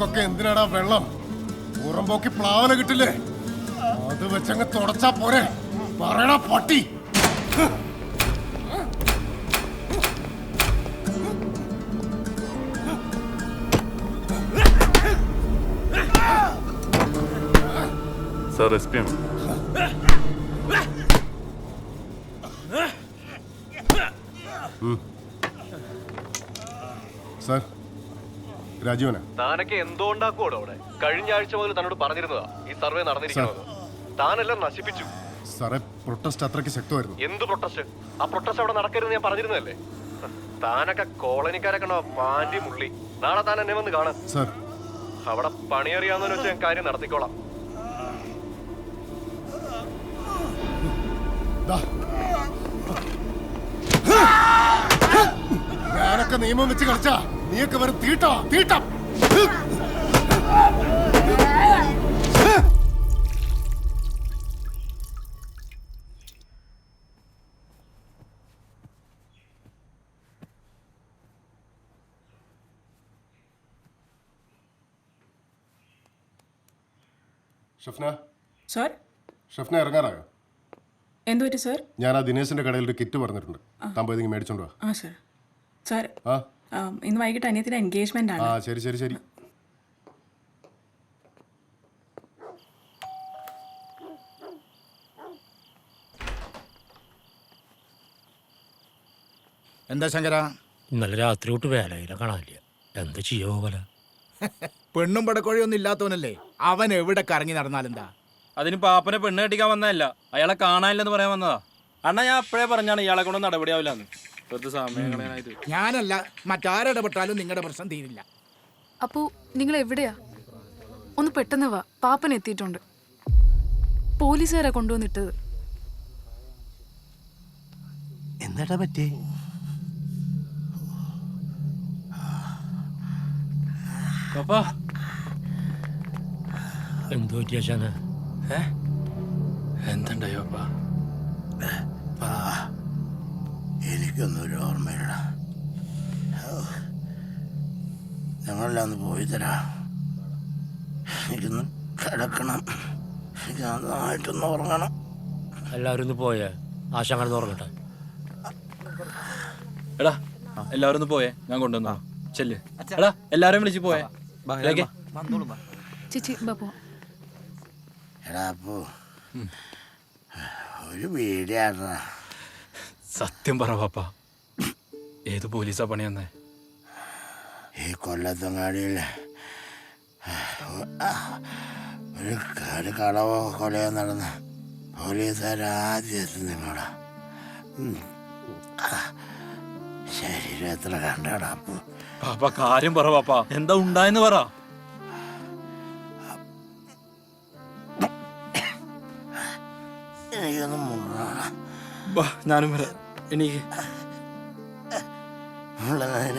നിനക്കൊക്കെ എന്തിനാടാ വെള്ളം? പുറമ്പോക്കി പ്ലാവന കിട്ടില്ലേ? അത് വെച്ചങ്ങ് തുടച്ചാ പോരെ? പറയടാ പട്ടി. Sir S P M. Sir, രാജീവനാ. താനൊക്കെ എന്തോ ഉണ്ടാക്കുവോടോ അവിടെ? കഴിഞ്ഞ ആഴ്ച മുതൽ തന്നോട് പറഞ്ഞിരുന്നതാ ഈ സർവേ നടന്നിരിക്കുന്നത്. താനെല്ലാം നശിപ്പിച്ചു. സാറേ, പ്രൊട്ടസ്റ്റ് അത്രയ്ക്ക് ശക്തമായിരുന്നു. എന്ത് പ്രൊട്ടസ്റ്റ്? ആ പ്രൊട്ടസ്റ്റ് അവിടെ നടക്കരുത് ഞാൻ പറഞ്ഞിരുന്നതല്ലേ? താനൊക്കെ കോളനിക്കാരൊക്കെ പാൻറ്റി മുള്ളി. നാളെ താൻ എന്നെ വന്ന് കാണാൻ. സാർ, അവിടെ പണിയറിയാന്ന് വെച്ച് ഞാൻ കാര്യം നടത്തിക്കോളാം. ഞാനൊക്കെ നിയമം വെച്ച് കളിച്ചാ നീയൊക്കെ വരും തീട്ടോ തീട്ടം. ഷഫ്ന, സാർ, ഷഫ്ന ഇറങ്ങാറായോ? എന്തു പറ്റി സാർ? ഞാൻ ആ ദിനേശിന്റെ കടയിൽ ഒരു കിറ്റ് പറഞ്ഞിട്ടുണ്ട്. താൻ പോയി മേടിച്ചോണ്ട് വാ. ആ സാർ. സാർ, ആ ഇന്ന് വൈകിട്ട് അനിയത്തിന്റെ എൻഗേജ്മെന്റ് ആണ്. ആ ശരി ശരി ശരി. എന്താ ശങ്കര? ഇന്നലെ രാത്രി തൊട്ട് വേലയില കാണാനില്ല. എന്താ ചെയ്യോ പോലെ? പെണ്ണും പടക്കോഴിയൊന്നും ഇല്ലാത്തവനല്ലേ അവൻ. എവിടെ കറങ്ങി നടന്നാലെന്താ? അതിന് പാപ്പനെ പെണ്ണ് കെട്ടിക്കാൻ വന്നതല്ല, അയാളെ കാണാനില്ലെന്ന് പറയാൻ വന്നതാ. അണ്ണാ ഞാൻ അപ്പോഴേ പറഞ്ഞാണ് ഇയാളെ കൊണ്ട് നടപടിയാവില്ലാന്ന്. വെറുതെ സമയം കളയാനായിട്ട്. ഞാനല്ല, മറ്റാരിടപെട്ടാലും നിങ്ങളുടെ പ്രശ്നം തീരില്ല. അപ്പോ നിങ്ങൾ എവിടെയാ? ഒന്ന് പെട്ടെന്ന് വാ, പാപ്പൻ എത്തിയിട്ടുണ്ട്. പോലീസുകാരാ കൊണ്ടുവന്നിട്ടത്. എന്താ പറ്റേ? പാപ്പാ എന്തോ പറ്റിയാച്ചാണ്? എന്തുണ്ടായോ പാപ്പാ? എനിക്കൊന്നും ഒരു ഓർമ്മയില്ല. ഞങ്ങളെല്ലാം ഒന്ന് പോയി തരാം. എനിക്കൊന്ന് കിടക്കണം. എനിക്ക് നന്നായിട്ടൊന്ന് ഉറങ്ങണം. എല്ലാവരും ഒന്ന് പോയേ, ആശാങ്ങനെ ഉറങ്ങട്ടെ. എടാ എല്ലാവരും ഒന്ന് പോയേ, ഞാൻ കൊണ്ടുവന്നോ. ചെല്ല്. എടാ എല്ലാരും വിളിച്ച് പോയേ. ചേച്ചി ബാപ്പോ. എടാ അപ്പോ ഒരു വീടാ. സത്യം പറ പാപ്പ, ഏത് പോലീസാ പണി വന്നേ? ഈ കൊല്ലത്തങ്ങാടിയിൽ ഒരു കളവോ കൊലയോ നടന്ന് പോലീസുകാർ ആദ്യം എത്തുന്നോടാ. ശരീരം എത്ര കണ്ടാടാ അപ്പോ? പാപ്പ കാര്യം പറ പാപ്പ, എന്താ ഉണ്ടായെന്ന് പറ. എനിക്കൊന്നും മുങ്ങാണ്. ഞാനും വരാം. എനിക്ക്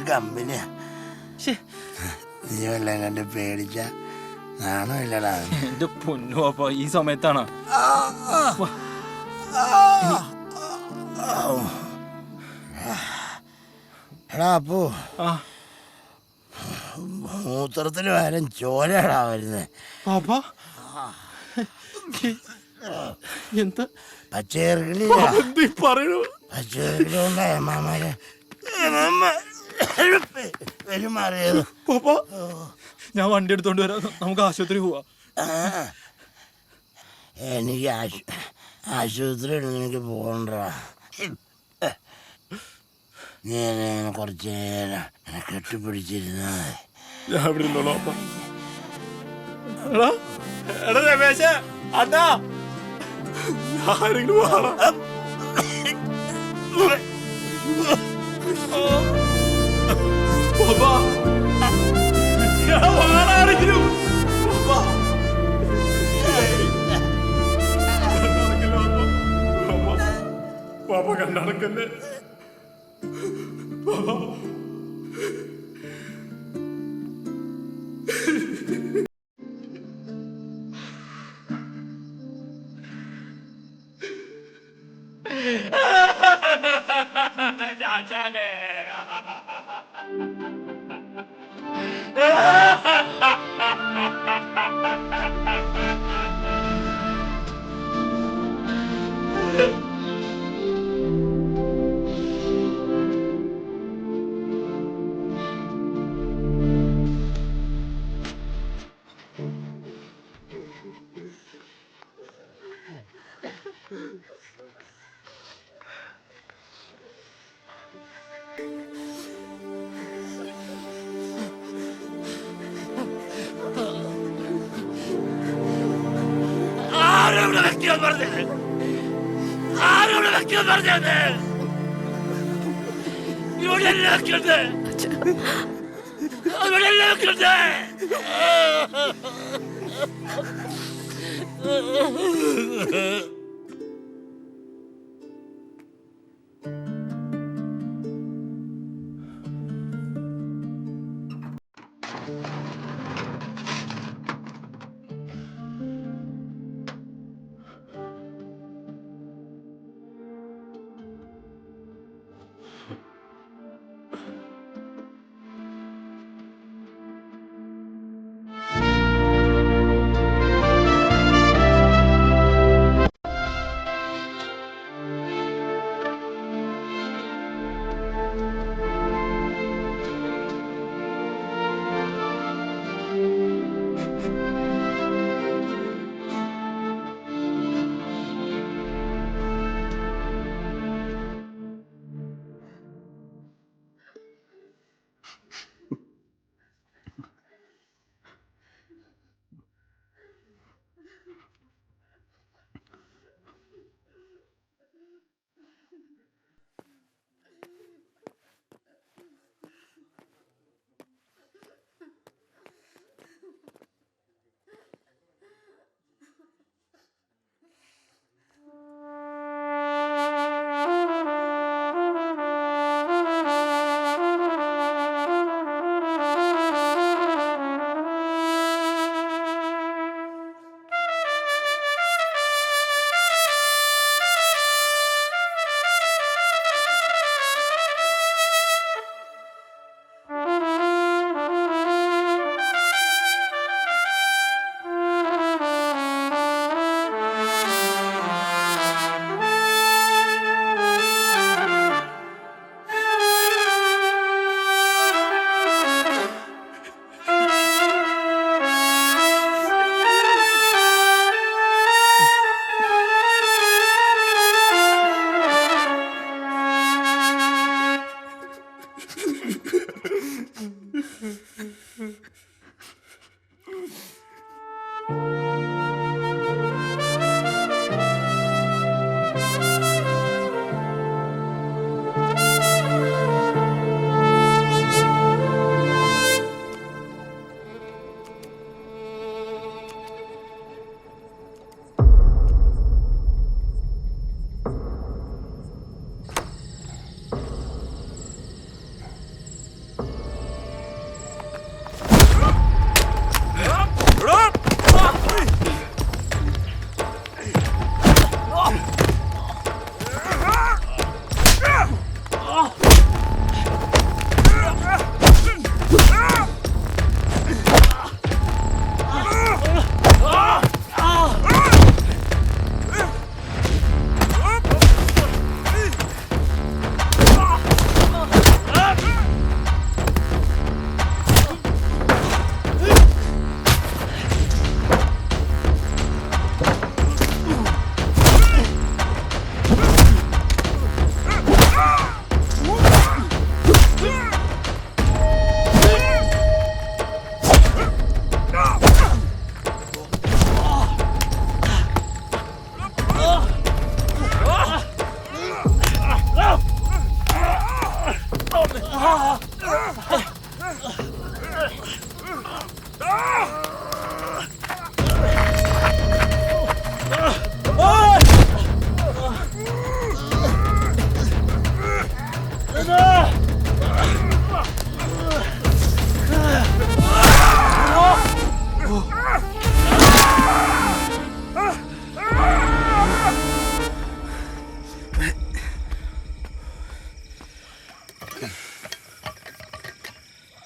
കമ്പനിയാ. നീ വല്ലതും കണ്ട് പേടിച്ച നാണോ ഇല്ലടാ. എന്റെ പൊന്നു പാപ്പ, ഈ സമയത്താണ്. എടാ അപ്പോ മൂത്രത്തിന് പകരം ചോരടാ വരുന്നേ. പാപ്പ എന്താ പച്ചക്കറി പറയണു? പച്ചക്കറി ഉണ്ടായ അമ്മമാര് പെരുമാറിയത്. പാപ്പ ഞാൻ വണ്ടി എടുത്തോണ്ട് വരാം, നമുക്ക് ആശുപത്രി പോവാ. എനിക്ക് ആശുപത്രി എനിക്ക് പോകണ്ടാ. നീ കുറച്ച് നേരം എന്നെ കെട്ടിപ്പിടിച്ചിരുന്നാ ഞാൻ ഇവിടെ ഉണ്ടോളൂ പാപ്പ. എടാ എടാ രമേശ, അണ്ണാ ആരെങ്കിലും വാടാ. പാപ്പ ആരെങ്കിലും പാപ്പ കണ്ടടക്കല്ലേ. ആരോട് വെക്കാൻ പറഞ്ഞത്? ആരോട് വെക്കാൻ പറഞ്ഞത്? ഇവിടെ വെക്കരുത്. ഇവിടെ വെക്കരുത്.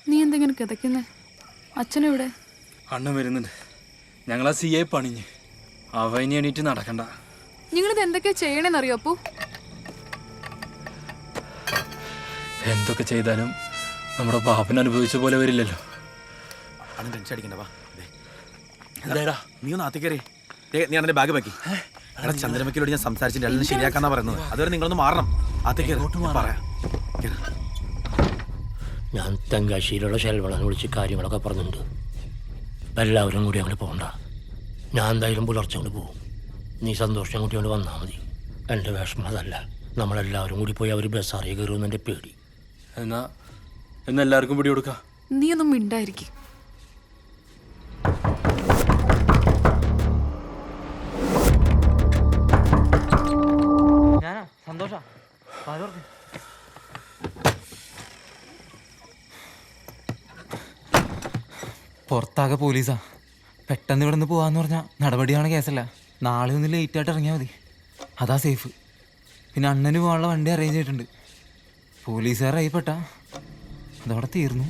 നീ എന്തെങ്കിലും കിതക്കുന്നേ? അച്ഛനെവിടെ? അണ്ണൻ വരുന്നുണ്ട്. ഞങ്ങളാ സി ഐ പണിഞ്ഞ് അവ ഇനി എണീറ്റ് നടക്കണ്ട. നിങ്ങളിത് എന്തൊക്കെയാ ചെയ്യണേന്നറിയോ അപ്പു? എന്തൊക്കെ ചെയ്താലും നമ്മുടെ പാപ്പൻ അനുഭവിച്ച പോലെ വരില്ലല്ലോ. ടെൻഷൻ അടിക്കണ്ട, വാ. എന്താടാ നീ ഒന്ന് ആത്തിക്കറി. നീ അതിന്റെ ബാഗ് ബാക്കി. എടാ ചന്ദ്രമയ്ക്കലോട് ഞാൻ സംസാരിച്ചിട്ട് എല്ലാം ശരിയാക്കാന്നാ പറയുന്നത്. അതുവരെ നിങ്ങളൊന്ന് മാറണം. പറയാം. ഞാൻ തെങ്കാശിയിലുള്ള ശെൽവളനെ വിളിച്ച് കാര്യങ്ങളൊക്കെ പറഞ്ഞിട്ടുണ്ട്. എല്ലാവരും കൂടി അങ്ങനെ പോകണ്ട. ഞാൻ എന്തായാലും പുലർച്ചെ കൊണ്ട് പോകും. നീ സന്തോഷം കൂട്ടി കൊണ്ട് വന്നാൽ മതി. എൻ്റെ വിഷമം അതല്ല. നമ്മളെല്ലാവരും കൂടി പോയി അവർ ബസ് അറിയ കയറുമെന്ന് എൻ്റെ പേടി. എന്നാ എല്ലാവർക്കും പിടി കൊടുക്കാം. നീ ഒന്നും മിണ്ടായിരിക്കും. പുറത്താകെ പോലീസാ. പെട്ടെന്ന് ഇവിടെ നിന്ന് പോവാന്ന് പറഞ്ഞാൽ നടപടിയാണ് കേസല്ല. നാളെ ഒന്ന് ലേറ്റായിട്ട് ഇറങ്ങിയാൽ മതി, അതാ സേഫ്. പിന്നെ അണ്ണന് പോകാനുള്ള വണ്ടി അറേഞ്ച് ചെയ്തിട്ടുണ്ട്. പോലീസുകാരായി പെട്ടാ അതവിടെ തീർന്നു.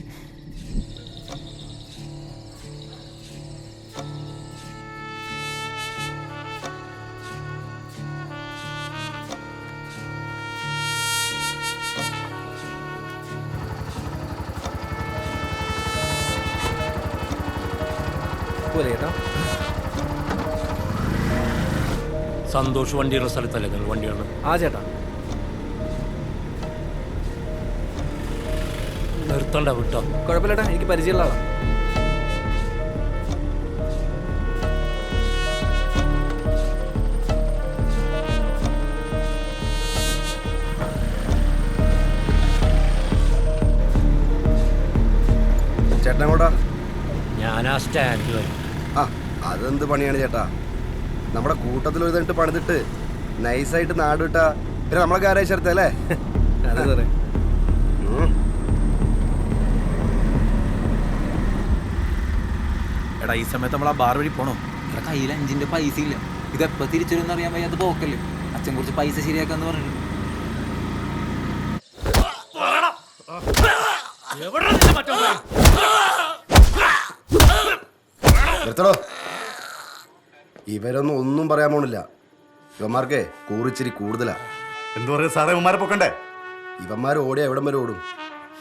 സന്തോഷ് വണ്ടിയുള്ള സ്ഥലത്തല്ലേ നിങ്ങൾ വണ്ടിയാണ്? ആ ചേട്ടാ. നിർത്തണ്ട വിട്ടോ. കുഴപ്പമില്ലേട്ടാ, എനിക്ക് പരിചയമുള്ള ആളാ. ചേട്ടൻ എങ്ങോട്ടാ? ഞാൻ ആ സ്റ്റാൻഡ് വരും. ആ അതെന്ത് പണിയാണ് ചേട്ടാ? നമ്മുടെ കൂട്ടത്തിൽ ഒരു തന്നിട്ട് പണിതിട്ട് നൈസായിട്ട് നാട് വിട്ടാ പിന്നെ നമ്മളൊക്കെ ആരായി ചേർത്തല്ലേ? അതെ സാറേ. എടാ ഈ സമയത്ത് നമ്മൾ ആ ബാർ വഴി പോണോ? ഇവിടെ കയ്യിൽ 5 പൈസ ഇല്ല. ഇതെപ്പോ തിരിച്ചൊരുന്ന് അറിയാൻ വയ്യാതെ പോക്കല്ലേ. അച്ഛൻ കുറച്ച് പൈസ ശരിയാക്കാന്ന് പറഞ്ഞിട്ടുണ്ട്. നിർത്തടോ. ഇവരൊന്നും ഒന്നും പറയാൻ പോണില്ല. ഇവന്മാർക്കേ കൂറിച്ചിരി കൂടുതലാ. എന്തു പറയുക സാറേ, ഇവന്മാരെ പൊക്കണ്ടേ? ഇവന്മാർ ഓടിയാ എവിടം വരെ ഓടും?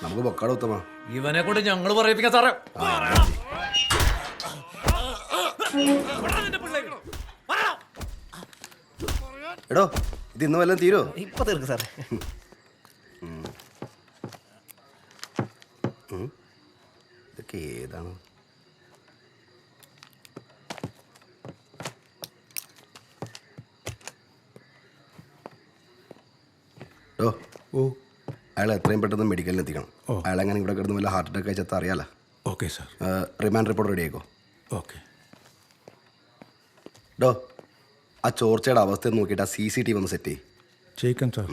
നമുക്ക് പൊക്കാടോ ഉത്തമ. ഇവനെ കൊണ്ട് ഞങ്ങൾ പറയിപ്പിക്കാം സാറേ. എടോ ഇത് ഇന്ന് വല്ലതും തീരോ? ഇപ്പൊ തീർക്കും സാറേ. ഇതൊക്കെ ഏതാണ്? ഓ അയാൾ എത്രയും പെട്ടെന്ന് മെഡിക്കലിൽ എത്തിക്കണം. അയാളെങ്ങനെ ഇവിടെ കിടന്ന് വല്ല ഹാർട്ട് അറ്റാക്ക് അയച്ചാൽ അറിയാലോ. Okay sir. Remand report ready ആയിക്കോ. ഓക്കെ. ഡോ ആ ചോർച്ചയുടെ അവസ്ഥ നോക്കിയിട്ട് ആ CCTV ഒന്ന് സെറ്റ് ചെയ്യിക്കാം സാർ.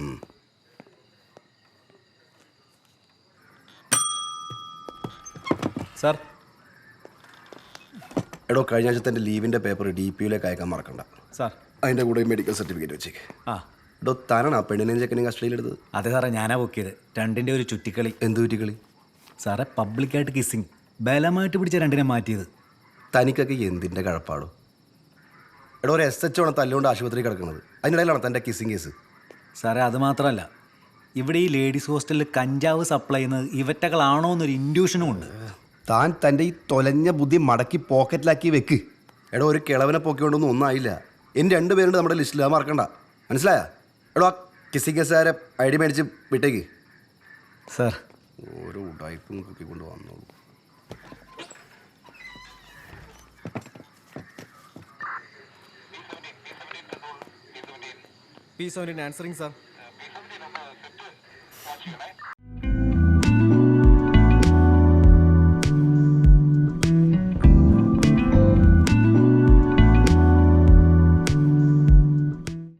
സാർ. എടോ കഴിഞ്ഞ ആഴ്ചത്തെ എൻ്റെ ലീവിൻ്റെ പേപ്പർ DPUലേക്ക് അയക്കാൻ മറക്കണ്ട സാർ. അതിൻ്റെ കൂടെ മെഡിക്കൽ സർട്ടിഫിക്കറ്റ് വെച്ചേക്ക്. ആ എടോ താനാണ് ആ പെണ്ണിനെയും ചെക്കനെയും കസ്റ്റഡിയിലെടുത്തത്? അതെ സാറേ, ഞാനാ ബുക്ക് ചെയ്ത്. രണ്ടിൻ്റെ ഒരു ചുറ്റിക്കളി. എന്ത് ചുറ്റിക്കളി? സാറേ പബ്ലിക്കായിട്ട് കിസ്സിങ് ബലമായിട്ട് പിടിച്ച രണ്ടിനെ മാറ്റിയത്. തനിക്കൊക്കെ എന്തിൻ്റെ കഴപ്പാടോ? എടോ ഒരു SH ആണ് തല്ലുകൊണ്ട് ആശുപത്രി കിടക്കുന്നത്. അതിനിടയിലാണ് തൻ്റെ കിസ്സിങ് കേസ്. സാറേ അത് മാത്രമല്ല, ഇവിടെ ഈ ലേഡീസ് ഹോസ്റ്റലിൽ കഞ്ചാവ് സപ്ലൈ ചെയ്യുന്നത് ഇവറ്റകളാണോ എന്നൊരു ഇൻഡ്യൂഷനും ഉണ്ട്. താൻ തൻ്റെ ഈ തൊലഞ്ഞ ബുദ്ധി മടക്കി പോക്കറ്റിലാക്കി വെക്ക്. എടോ ഒരു കിളവനെ പൊക്കിക്കൊണ്ടൊന്നും ഒന്നായില്ല. എൻ്റെ 2 പേരുണ്ട് നമ്മുടെ ലിസ്റ്റിൽ, അത് മറക്കണ്ട. മനസ്സിലായ? എടോ ആ കിസ്സിങ് കേസുകാരെ ID മേടിച്ച് വിട്ടേക്ക്. സാർ ഓരോ ഉടായ്പും കുക്കിക്കൊണ്ട് വന്നോളൂ. P17 answering, sir.